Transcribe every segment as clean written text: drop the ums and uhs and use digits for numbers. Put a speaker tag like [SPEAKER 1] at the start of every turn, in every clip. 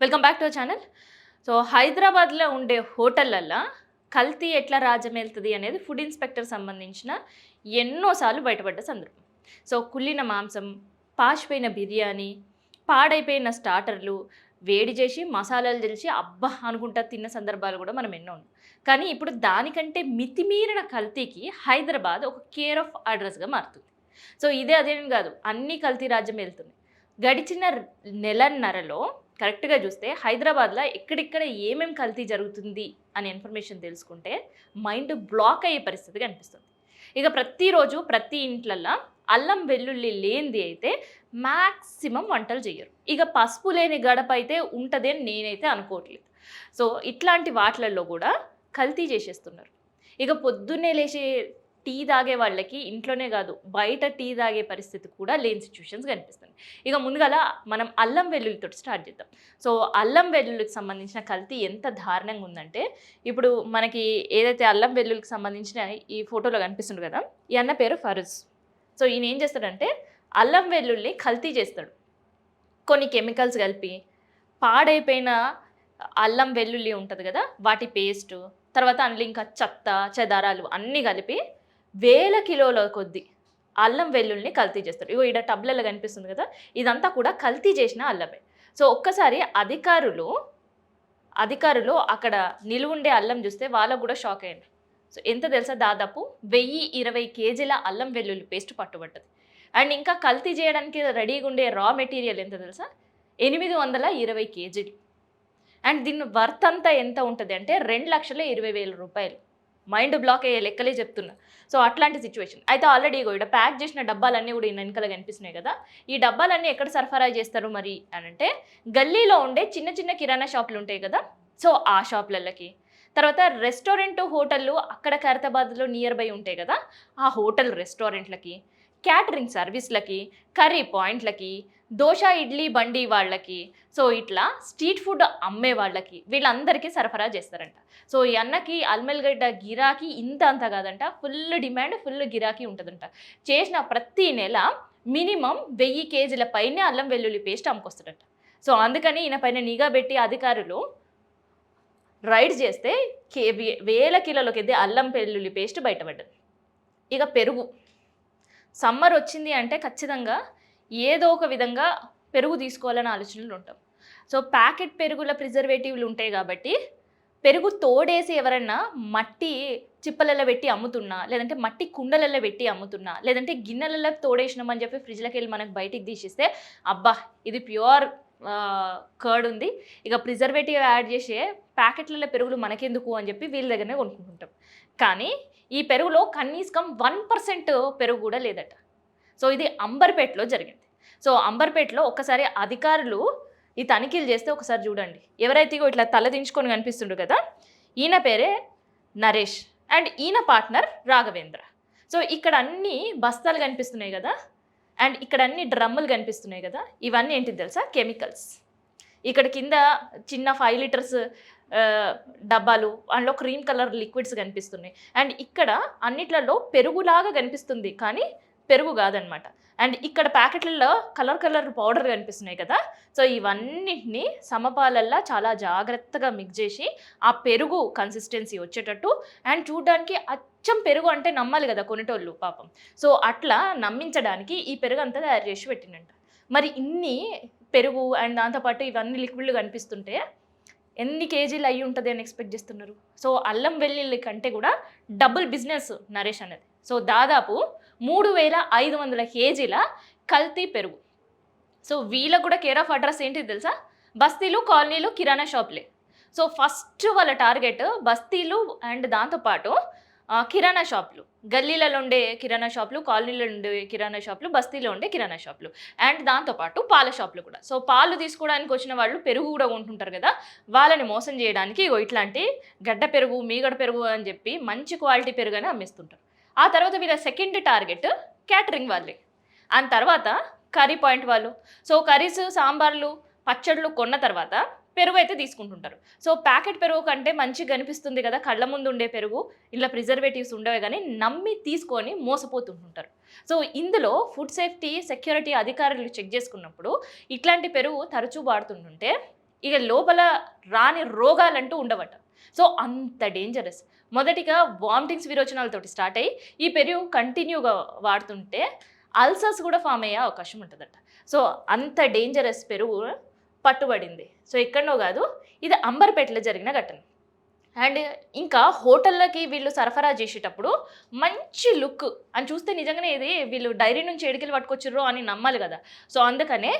[SPEAKER 1] Welcome back to our channel. So హైదరాబాద్లో ఉండే హోటళ్ళల్లో కల్తీ ఎట్లా రాజ్యమేలుతుంది అనేది ఫుడ్ ఇన్స్పెక్టర్ సంబంధించిన ఎన్నోసార్లు బయటపడ్డ సందర్భం. సో కుళ్ళిన మాంసం, పాచిపోయిన బిర్యానీ, పాడైపోయిన స్టార్టర్లు, వేడి చేసి మసాలాలు తెలిసి అబ్బా అనుకుంటా తిన్న సందర్భాలు కూడా మనం ఎన్నో ఉన్నాయి. కానీ ఇప్పుడు దానికంటే మితిమీరిన కల్తీకి హైదరాబాద్ ఒక కేర్ ఆఫ్ అడ్రస్గా మారుతుంది. సో ఇదే అదేం కాదు, అన్ని కల్తీ రాజ్యం వెళ్తుంది. గడిచిన నెలన్నరలో కరెక్ట్‌గా చూస్తే హైదరాబాద్‌లో ఎక్కడెక్కడ ఏమేం కల్తీ జరుగుతుంది అనే ఇన్ఫర్మేషన్ తెలుసుకుంటే మైండ్ బ్లాక్ అయ్యే పరిస్థితి కనిపిస్తుంది. ఇక ప్రతిరోజు ప్రతి ఇంట్లల్లో అల్లం వెల్లుల్లి లేనిది అయితే మ్యాక్సిమం వంటలు చెయ్యరు. ఇక పసుపు లేని గడప అయితే ఉంటది అని నేనైతే అనుకోవట్లేదు. సో ఇట్లాంటి వాటిలలో కూడా కల్తీ చేసేస్తున్నారు. ఇక పొద్దున్నే లేచి టీ తాగే వాళ్ళకి ఇంట్లోనే కాదు బయట టీ తాగే పరిస్థితి కూడా లేని సిచ్యువేషన్స్ కనిపిస్తుంది. ఇక ముందుగాల మనం అల్లం వెల్లుల్లితో స్టార్ట్ చేద్దాం. సో అల్లం వెల్లుల్లికి సంబంధించిన కల్తీ ఎంత దారుణంగా ఉందంటే, ఇప్పుడు మనకి ఏదైతే అల్లం వెల్లుల్లికి సంబంధించిన ఈ ఫోటోలో కనిపిస్తుంది కదా, ఈ అన్న పేరు ఫరూజ్. సో ఈయన ఏం చేస్తాడంటే అల్లం వెల్లుల్లి కల్తీ చేస్తాడు. కొన్ని కెమికల్స్ కలిపి పాడైపోయిన అల్లం వెల్లుల్లి ఉంటుంది కదా, వాటి పేస్టు, తర్వాత అందులో ఇంకా చెత్త చెదారాలు అన్నీ కలిపి వేల కిలోల కొద్దీ అల్లం వెల్లుల్లిని కల్తీ చేస్తారు. ఇగో ఈడ టబ్లలో కనిపిస్తుంది కదా, ఇదంతా కూడా కల్తీ చేసిన అల్లమే. సో ఒక్కసారి అధికారులు అక్కడ నిలువుండే అల్లం చూస్తే వాళ్ళకు కూడా షాక్ అయ్యింది. సో ఎంత తెలుసా, దాదాపు 1020 కేజీల అల్లం వెల్లుల్లి పేస్ట్ పట్టుబట్టది. అండ్ ఇంకా కల్తీ చేయడానికి రెడీగా ఉండే రా మెటీరియల్ ఎంత తెలుసా, 820 కేజీలు. అండ్ దీని వర్త్ అంతా ఎంత ఉంటుంది అంటే 2,20,000 రూపాయలు. మైండ్ బ్లాక్ అయ్యే లెక్కలే చెప్తున్నా. సో అట్లాంటి సిచ్యువేషన్ అయితే ఆల్రెడీ ఇక్కడ ప్యాక్ చేసిన డబ్బాలన్నీ కూడా వెనకాల కనిపిస్తున్నాయి కదా, ఈ డబ్బాలన్నీ ఎక్కడ సరఫరా చేస్తారు మరి అని అంటే గల్లీలో ఉండే చిన్న చిన్న కిరాణా షాపులు ఉంటాయి కదా, సో ఆ షాపులకి, తర్వాత రెస్టారెంట్ హోటళ్ళు అక్కడ ఖైరతాబాద్లో నియర్ బై ఉంటాయి కదా, ఆ హోటల్ రెస్టారెంట్లకి, క్యాటరింగ్ సర్వీస్లకి, కర్రీ పాయింట్లకి, దోశ ఇడ్లీ బండి వాళ్ళకి, సో ఇట్లా స్ట్రీట్ ఫుడ్ అమ్మే వాళ్ళకి, వీళ్ళందరికీ సరఫరా చేస్తారంట. సో ఈ అన్నకి అల్మెల్గడ్డ గిరాకీ ఇంత అంత కాదంట, ఫుల్ డిమాండ్, ఫుల్ గిరాకీ ఉంటుందంట. చేసిన ప్రతి నెల మినిమం 1000 కేజీల పైనే అల్లం వెల్లుల్లి పేస్ట్ అమ్ముకొస్తాడంట. సో అందుకని ఈయన పైన నిఘా పెట్టి అధికారులు రైడ్ చేస్తే వేల కిలోలకి అల్లం వెల్లుల్లి పేస్ట్ బయటపడ్డది. ఇక పెరుగు, సమ్మర్ వచ్చింది అంటే ఖచ్చితంగా ఏదో ఒక విధంగా పెరుగు తీసుకోవాలని ఆలోచనలు ఉంటాం. సో ప్యాకెట్ పెరుగుల ప్రిజర్వేటివ్లు ఉంటాయి కాబట్టి పెరుగు తోడేసి ఎవరన్నా మట్టి చిప్పలలో పెట్టి అమ్ముతున్నా, లేదంటే మట్టి కుండలలో పెట్టి అమ్ముతున్నా, లేదంటే గిన్నెలలో తోడేసినామని చెప్పి ఫ్రిడ్జ్లోకి వెళ్ళి మనకు బయటికి తీసిస్తే అబ్బా ఇది ప్యూర్ కర్డ్ ఉంది, ఇక ప్రిజర్వేటివ్ యాడ్ చేసే ప్యాకెట్లలో పెరుగులు మనకెందుకు అని చెప్పి వీళ్ళ దగ్గరనే కొనుక్కుంటుంటాం. కానీ ఈ పెరుగులో కనీసం 1% పెరుగు కూడా లేదట. సో ఇది అంబర్పేటలో జరిగింది. సో అంబర్పేటలో ఒక్కసారి అధికారులు ఈ తనిఖీలు చేస్తే ఒకసారి చూడండి. ఎవరైతే ఇట్లా తలదించుకొని కనిపిస్తుండ్రు కదా, ఈయన పేరే నరేష్ అండ్ ఈయన పార్ట్నర్ రాఘవేంద్ర. సో ఇక్కడ అన్ని బస్తాలు కనిపిస్తున్నాయి కదా, అండ్ ఇక్కడ అన్ని డ్రమ్ములు కనిపిస్తున్నాయి కదా, ఇవన్నీ ఏంటిది తెలుసా, కెమికల్స్. ఇక్కడ కింద చిన్న 5 లీటర్స్ డబ్బాలు, అందులో క్రీమ్ కలర్ లిక్విడ్స్ కనిపిస్తున్నాయి. అండ్ ఇక్కడ అన్నిట్లలో పెరుగులాగా కనిపిస్తుంది కానీ పెరుగు కాదనమాట. అండ్ ఇక్కడ ప్యాకెట్లలో కలర్ పౌడర్ కనిపిస్తున్నాయి కదా, సో ఇవన్నిటిని సమపాలల్లో చాలా జాగ్రత్తగా మిక్స్ చేసి ఆ పెరుగు కన్సిస్టెన్సీ వచ్చేటట్టు, అండ్ చూడడానికి అచ్చం పెరుగు అంటే నమ్మాలి కదా కొనేటోళ్ళు పాపం, సో అట్లా నమ్మించడానికి ఈ పెరుగు అంతా తయారు చేసి పెట్టినంట. మరి ఇన్ని పెరుగు అండ్ దాంతోపాటు ఇవన్నీ లిక్విడ్లు కనిపిస్తుంటే ఎన్ని కేజీలు అయ్యి ఉంటుంది అని ఎక్స్పెక్ట్ చేస్తున్నారు. సో అల్లం వెల్లుల్లి కంటే కూడా డబుల్ బిజినెస్ నరేష్ అనేది. సో దాదాపు 3,500 కేజీల కల్తీ పెరుగు. సో వీళ్ళకు కూడా కేర్ ఆఫ్ అడ్రస్ ఏంటిది తెలుసా, బస్తీలు, కాలనీలు, కిరాణా షాపులే. సో ఫస్ట్ వాళ్ళ టార్గెట్ బస్తీలు అండ్ దాంతోపాటు కిరాణా షాపులు, గల్లీలలో ఉండే కిరాణా షాపులు, కాలనీలో ఉండే కిరాణా షాపులు, బస్తీలో ఉండే కిరాణా షాపులు, అండ్ దాంతోపాటు పాల షాపులు కూడా. సో పాలు తీసుకోవడానికి వచ్చిన వాళ్ళు పెరుగు కూడా కొంటుంటారు కదా, వాళ్ళని మోసం చేయడానికి ఇట్లాంటి గడ్డ పెరుగు, మీగడ పెరుగు అని చెప్పి మంచి క్వాలిటీ పెరుగు అని అమ్మిస్తుంటారు. ఆ తర్వాత వీళ్ళ సెకండ్ టార్గెట్ క్యాటరింగ్ వాళ్ళే, అండ్ తర్వాత కర్రీ పాయింట్ వాళ్ళు. సో కర్రీస్, సాంబార్లు, పచ్చళ్ళు కొన్న తర్వాత పెరుగు అయితే తీసుకుంటుంటారు. సో ప్యాకెట్ పెరుగు కంటే మంచిగా కనిపిస్తుంది కదా, కళ్ళ ముందు ఉండే పెరుగు, ఇలా ప్రిజర్వేటివ్స్ ఉండవే కానీ నమ్మి తీసుకొని మోసపోతుంటుంటారు. సో ఇందులో ఫుడ్ సేఫ్టీ సెక్యూరిటీ అధికారులు చెక్ చేసుకున్నప్పుడు ఇట్లాంటి పెరుగు తరచూ వాడుతుంటుంటే ఇక లోపల రాని రోగాలంటూ ఉండవట. సో అంత డేంజరస్. మొదటిగా వామిటింగ్స్, విరోచనాలతోటి స్టార్ట్ అయ్యి ఈ పెరుగు కంటిన్యూగా వాడుతుంటే అల్సర్స్ కూడా ఫామ్ అయ్యే అవకాశం ఉంటుందట. సో అంత డేంజరస్ పెరుగు పట్టుబడింది. సో ఎక్కడనో కాదు, ఇది అంబర్పేటలో జరిగిన ఘటన. అండ్ ఇంకా హోటళ్ళకి వీళ్ళు సరఫరా చేసేటప్పుడు మంచి లుక్ అని చూస్తే నిజంగానే ఇది వీళ్ళు డైరీ నుంచి ఎడికెళ్ళి పట్టుకొచ్చిర్రు అని నమ్మాలి కదా. సో అందుకనే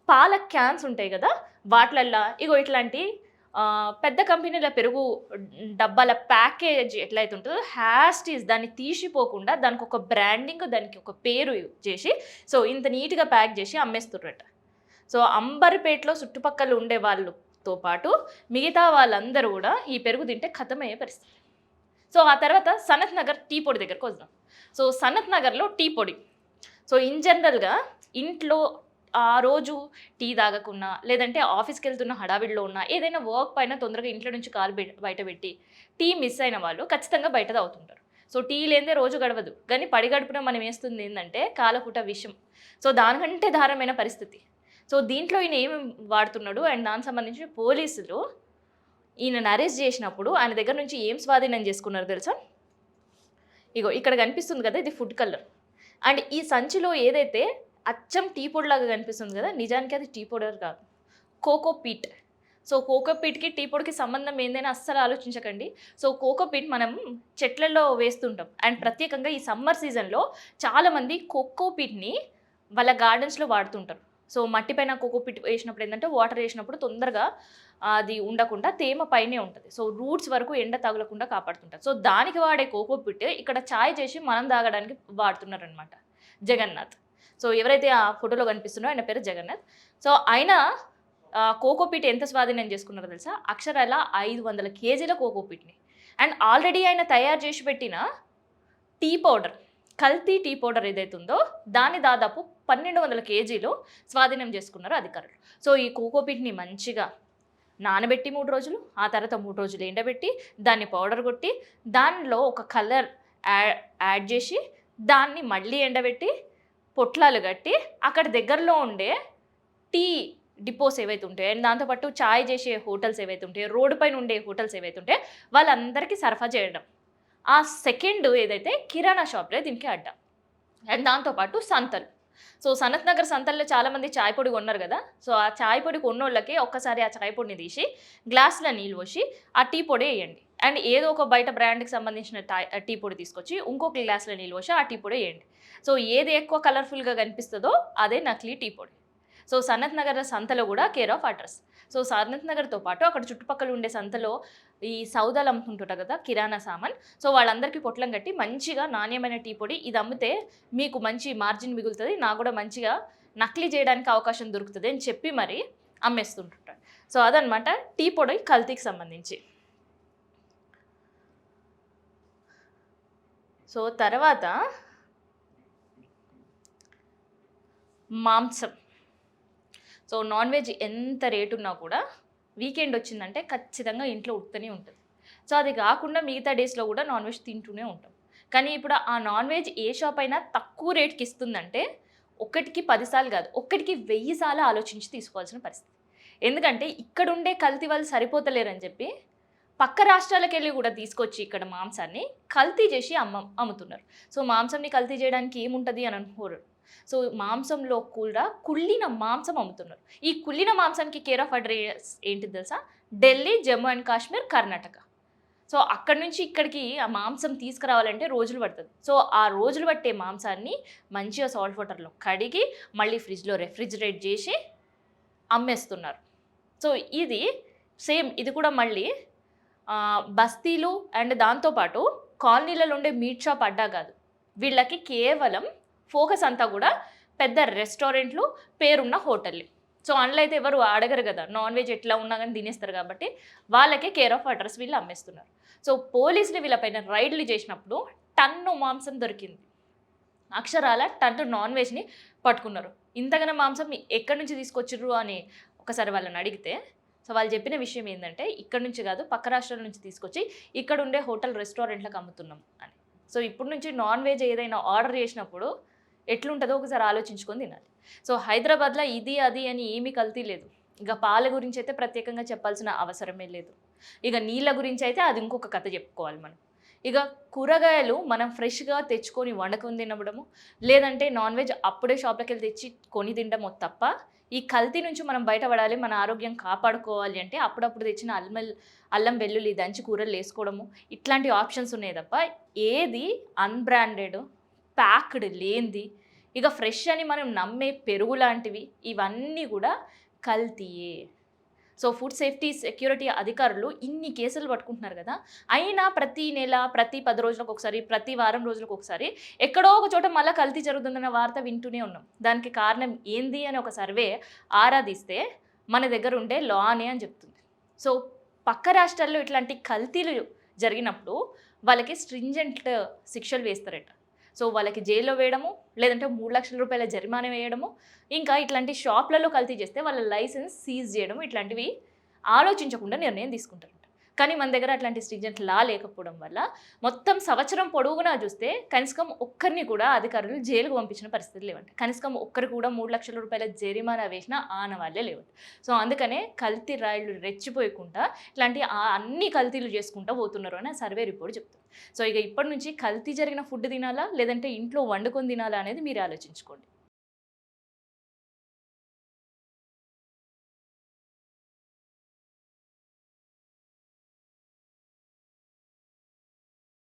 [SPEAKER 1] పాల క్యాన్స్ ఉంటాయి కదా, వాటిలల్లా ఇగో ఇట్లాంటి పెద్ద కంపెనీల పెరుగు డబ్బాల ప్యాకేజ్ ఎట్లయితే ఉంటుందో హ్యాస్టీస్ దాన్ని తీసిపోకుండా దానికి ఒక బ్రాండింగ్, దానికి ఒక పేరు చేసి సో ఇంత నీట్గా ప్యాక్ చేసి అమ్మేస్తుర్రట. సో అంబర్పేటలో చుట్టుపక్కల ఉండే వాళ్ళతో పాటు మిగతా వాళ్ళందరూ కూడా ఈ పెరుగు తింటే ఖతమయ్యే పరిస్థితి. సో ఆ తర్వాత సనత్ నగర్ టీ పొడి దగ్గరకు వద్దాం. సో సనత్ నగర్లో టీ పొడి, సో ఇన్ జనరల్గా ఇంట్లో ఆ రోజు టీ తాగకున్నా లేదంటే ఆఫీస్కి వెళ్తున్న హడావిడిలో ఉన్నా ఏదైనా వర్క్ పైన తొందరగా ఇంట్లో నుంచి కాలు బయట పెట్టి టీ మిస్ అయిన వాళ్ళు ఖచ్చితంగా బయట తాగుతుంటారు. సో టీ లేదే రోజు గడవదు. కానీ పడి గడుపున మనం వేస్తుంది ఏంటంటే కాలపుట విషం. సో దానికంటే దారుణమైన పరిస్థితి. సో దీంట్లో ఈయన ఏమి వాడుతున్నాడు అండ్ దానికి సంబంధించి పోలీసులు ఈయనను అరెస్ట్ చేసినప్పుడు ఆయన దగ్గర నుంచి ఏం స్వాధీనం చేసుకున్నారు తెలుసా? ఇగో ఇక్కడ కనిపిస్తుంది కదా, ఇది ఫుడ్ కలర్. అండ్ ఈ సంచిలో ఏదైతే అచ్చం టీ పొడిలాగా కనిపిస్తుంది కదా, నిజానికి అది టీ పౌడర్ కాదు, కోకోపీట్. సో కోకోపీట్కి టీ పొడికి సంబంధం ఏందైనా అస్సలు ఆలోచించకండి. సో కోకోపీట్ మనం చెట్లలో వేస్తుంటాం అండ్ ప్రత్యేకంగా ఈ సమ్మర్ సీజన్లో చాలామంది కోకోపీట్ని వాళ్ళ గార్డెన్స్లో వాడుతుంటారు. సో మట్టి పైన కోకోపీట్ వేసినప్పుడు ఏంటంటే వాటర్ వేసినప్పుడు తొందరగా అది ఉండకుండా తేమ పైనే ఉంటుంది. సో రూట్స్ వరకు ఎండ తగలకుండా కాపాడుతుంటారు. సో దానికి వాడే కోకోపీట్ ఇక్కడ ఛాయ్ చేసి మనం తాగడానికి వాడుతున్నారనమాట జగన్నాథ్. సో ఎవరైతే ఆ ఫోటోలో కనిపిస్తున్నారో ఆయన పేరు జగన్నాథ్. సో ఆయన కోకోపీట్ ఎంత స్వాధీనం చేసుకున్నారో తెలుసా? అక్షరాల 500 కేజీల కోకోపీట్ని. అండ్ ఆల్రెడీ ఆయన తయారు చేసి పెట్టిన టీ పౌడర్, కల్తీ టీ పౌడర్ ఏదైతే ఉందో దాన్ని దాదాపు 1200 కేజీలు స్వాధీనం చేసుకున్నారు అధికారులు. సో ఈ కోకోపీట్ని మంచిగా నానబెట్టి 3 రోజులు, ఆ తర్వాత 3 రోజులు ఎండబెట్టి దాన్ని పౌడర్ కొట్టి దానిలో ఒక కలర్ యాడ్ చేసి దాన్ని మళ్ళీ ఎండబెట్టి పొట్లాలు కట్టి అక్కడ దగ్గరలో ఉండే టీ డిపోస్ ఏవైతే ఉంటాయో అండ్ దాంతోపాటు ఛాయ్ చేసే హోటల్స్ ఏవైతే ఉంటాయో, రోడ్డు పైన ఉండే హోటల్స్ ఏవైతే ఉంటాయో వాళ్ళందరికీ సరఫరా చేయడం. ఆ సెకండ్ ఏదైతే కిరాణా షాప్లో దీనికి అడ్డా. అండ్ దాంతోపాటు సంతలు. సో సనత్ నగర్ సంతల్లో చాలామంది చాయ్ పొడి కొన్నారు కదా. సో ఆ చాయ్ పొడి కొన్నోళ్ళకి ఒక్కసారి ఆ చాయ్ పొడిని తీసి గ్లాసులో నీళ్ళు పోసి ఆ టీ పొడి వేయండి. అండ్ ఏదో ఒక బయట బ్రాండ్కి సంబంధించిన టీ పొడి తీసుకొచ్చి ఇంకొక గ్లాసులో నీళ్ళు పోసి ఆ టీ పొడి వేయండి. సో ఏది ఎక్కువ కలర్ఫుల్గా కనిపిస్తుందో అదే నకిలీ టీ పొడి. సో సనత్ నగర్ సంతలో కూడా care of address. So Sanath నగర్తో పాటు అక్కడ చుట్టుపక్కల ఉండే సంతలో ఈ సౌదాలు అమ్ముతుంటారు కదా కిరాణా సామాన్. సో వాళ్ళందరికీ పొట్లం కట్టి మంచిగా నాణ్యమైన టీ పొడి ఇది అమ్మితే మీకు మంచి మార్జిన్ మిగులుతుంది, నాకు కూడా మంచిగా నకిలీ చేయడానికి అవకాశం దొరుకుతుంది అని చెప్పి మరి అమ్మేస్తుంటుంటారు. సో అదనమాట టీ పొడి కల్తీకి సంబంధించి. సో తర్వాత మాంసం. సో నాన్ వెజ్ ఎంత రేటు ఉన్నా కూడా వీకెండ్ వచ్చిందంటే ఖచ్చితంగా ఇంట్లో ఉడుతూనే ఉంటుంది. సో అది కాకుండా మిగతా డేస్లో కూడా నాన్ వెజ్ తింటూనే ఉంటాం. కానీ ఇప్పుడు ఆ నాన్ వెజ్ ఏ షాప్ అయినా తక్కువ రేట్కి ఇస్తుందంటే ఒకటికి 10 సార్లు కాదు, ఒకటికి 1000 సార్లు ఆలోచించి తీసుకోవాల్సిన పరిస్థితి. ఎందుకంటే ఇక్కడుండే కల్తీ వాళ్ళు సరిపోతలేరని చెప్పి పక్క రాష్ట్రాలకు వెళ్ళి కూడా తీసుకొచ్చి ఇక్కడ మాంసాన్ని కల్తీ చేసి అమ్ముతున్నారు. సో మాంసాన్ని కల్తీ చేయడానికి ఏముంటుంది అని అనుకోరు. సో మాంసంలో కూడా కుళ్ళిన మాంసం అమ్ముతున్నారు. ఈ కుళ్ళిన మాంసానికి కేర్ ఆఫ్ అడ్రస్ ఏంటి తెలుసా? ఢిల్లీ, జమ్మూ అండ్ కాశ్మీర్, కర్ణాటక. సో అక్కడి నుంచి ఇక్కడికి ఆ మాంసం తీసుకురావాలంటే రోజులు పడుతుంది. సో ఆ రోజులు పట్టే మాంసాన్ని మంచిగా సాల్ట్ వాటర్లో కడిగి మళ్ళీ ఫ్రిడ్జ్లో రెఫ్రిజిరేట్ చేసి అమ్మేస్తున్నారు. సో ఇది సేమ్ ఇది కూడా మళ్ళీ బస్తీలు అండ్ దాంతోపాటు కాలనీలలో ఉండే మీట్ షాప్ అడ్డా కాదు. వీళ్ళకి కేవలం ఫోకస్ అంతా కూడా పెద్ద రెస్టారెంట్లు, పేరున్న హోటళ్ళు. సో అందులో అయితే ఎవరు అడగరు కదా, నాన్ వెజ్ ఎట్లా ఉన్నా కానీ తినేస్తారు కాబట్టి వాళ్ళకే కేర్ ఆఫ్ అడ్రస్ వీళ్ళు అమ్మేస్తున్నారు. సో పోలీసులు వీళ్ళపైన రైడ్లు చేసినప్పుడు టన్ను మాంసం దొరికింది. అక్షరాల టన్ను నాన్ వెజ్ని పట్టుకున్నారు. ఇంతగానో మాంసం ఎక్కడి నుంచి తీసుకొచ్చిర్రు అని ఒకసారి వాళ్ళని అడిగితే సో వాళ్ళు చెప్పిన విషయం ఏంటంటే ఇక్కడ నుంచి కాదు పక్క రాష్ట్రాల నుంచి తీసుకొచ్చి ఇక్కడ ఉండే హోటల్ రెస్టారెంట్లకు అమ్ముతున్నాం అని. సో ఇప్పుడు నుంచి నాన్ వెజ్ ఏదైనా ఆర్డర్ చేసినప్పుడు ఎట్లుంటుందో ఒకసారి ఆలోచించుకొని తినాలి. సో హైదరాబాద్లో ఇది అది అని ఏమీ కల్తీ లేదు. ఇక పాల గురించి అయితే ప్రత్యేకంగా చెప్పాల్సిన అవసరమే లేదు. ఇక నీళ్ళ గురించి అయితే అది ఇంకొక కథ చెప్పుకోవాలి మనం. ఇక కూరగాయలు మనం ఫ్రెష్‌గా తెచ్చుకొని వండుకొని తినడము, లేదంటే నాన్ వెజ్ అప్పుడే షాప్‌లోకెళ్ళి తెచ్చి కొని తినడమో తప్ప, ఈ కల్తీ నుంచి మనం బయటపడాలి, మన ఆరోగ్యం కాపాడుకోవాలి అంటే అప్పుడప్పుడు తెచ్చిన అల్లం, వెల్లుల్లి దంచి కూరల్లో ఏసుకోవడము, ఇట్లాంటి ఆప్షన్స్ ఉన్నాయి తప్ప, ఏది అన్‌బ్రాండెడ్, ప్యాక్డ్ లేనిది, ఇక ఫ్రెష్ అని మనం నమ్మే పెరుగు లాంటివి ఇవన్నీ కూడా కల్తీయే. సో ఫుడ్ సేఫ్టీ సెక్యూరిటీ అధికారులు ఇన్ని కేసులు పట్టుకుంటున్నారు కదా! అయినా ప్రతి నెల, ప్రతి 10 రోజులకు ఒకసారి, ప్రతి వారం రోజులకు ఒకసారి ఎక్కడో ఒక చోట మళ్ళా కల్తీ జరుగుతుందన్న వార్త వింటూనే ఉన్నాం. దానికి కారణం ఏంది అని ఒక సర్వే ఆరా తీస్తే మన దగ్గర ఉండే లానే అని చెప్తుంది. సో పక్క రాష్ట్రాల్లో ఇట్లాంటి కల్తీలు జరిగినప్పుడు వాళ్ళకి స్ట్రింజెంట్ శిక్షలు వేస్తారట. సో వాళ్ళకి జైల్లో వేయడము, లేదంటే 3,00,000 రూపాయల జరిమానా వేయడము, ఇంకా ఇట్లాంటి షాప్‌లలో కల్తీ చేస్తే వాళ్ళ లైసెన్స్ సీజ్ చేయడం, ఇట్లాంటివి ఆలోచించకుండా నిర్ణయం తీసుకుంటారట. కానీ మన దగ్గర అట్లాంటి స్ట్రింజెంట్ లా లేకపోవడం వల్ల మొత్తం సంవత్సరం పొడవునా చూస్తే కనీసం ఒక్కరిని కూడా అధికారులు జైలుకు పంపించిన పరిస్థితి లేవంట. కనీసం ఒక్కరు కూడా 3,00,000 రూపాయల జరిమానా వేసిన ఆనవాళ్ళే లేవంట. సో అందుకనే కల్తీ రాయుళ్ళు రెచ్చిపోయకుండా ఇట్లాంటి అన్ని కల్తీలు చేసుకుంటూ పోతున్నారు అని సర్వే రిపోర్ట్ చెప్తుంది. సో ఇక ఇప్పటి నుంచి కల్తీ జరిగిన ఫుడ్ తినాలా? లేదంటే ఇంట్లో వండుకొని తినాలా అనేది మీరు ఆలోచించుకోండి.